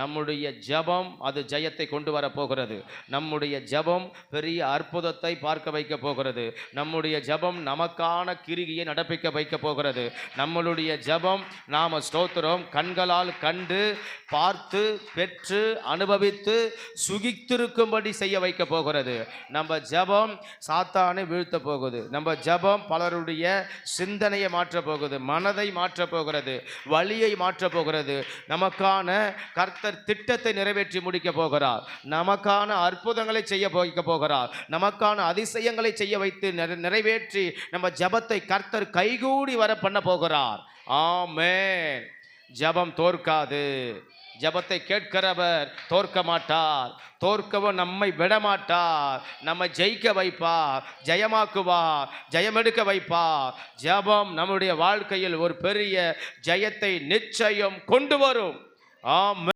நம்முடைய ஜெபம் அது ஜெயத்தை கொண்டு வர போகிறது. நம்முடைய ஜெபம் பெரிய அற்புதத்தை பார்க்க வைக்க போகிறது. நம்முடைய ஜெபம் நமக்கான கிரியை நடப்பிக்க வைக்க போகிறது. நம்மளுடைய ஜெபம் நாம ஸ்தோத்திரம் கண்களால் கண்டு பார்த்து பெற்று அனுபவித்து சுகித்திருக்கும்படி செய்ய வைக்க போகிறது. நம்ம ஜெபம் சாத்தானை வீழ்த்த போகுது. நம்ம ஜெபம் பலருடைய சிந்தனையை மாற்ற போகுது, மனதை மாற்ற போகிறது, வழியை மாற்ற போகிறது. நமக்கான கர்த்தர் திட்டத்தை நிறைவேற்றி முடிக்க போகிறார். நமக்கான அற்புதங்களை செய்ய வைக்க போகிறார். நமக்கான அதிசயங்களை செய்ய வைத்து நிறைவேற்றி நம்ம ஜெபத்தை கர்த்தர் கைகூடி வர பண்ண போகிறார். ஆமென். ஜெபம் தோற்காது. ஜெபத்தை கேட்கிறவர் தோற்க மாட்டார். தோற்கவும் நம்மை விடமாட்டார். நம்மை ஜெயிக்க வைப்பார், ஜெயமாக்குவார், ஜெயமெடுக்க வைப்பார். ஜெபம் நம்முடைய வாழ்க்கையில் ஒரு பெரிய ஜெயத்தை நிச்சயம் கொண்டு வரும். ஆமென்.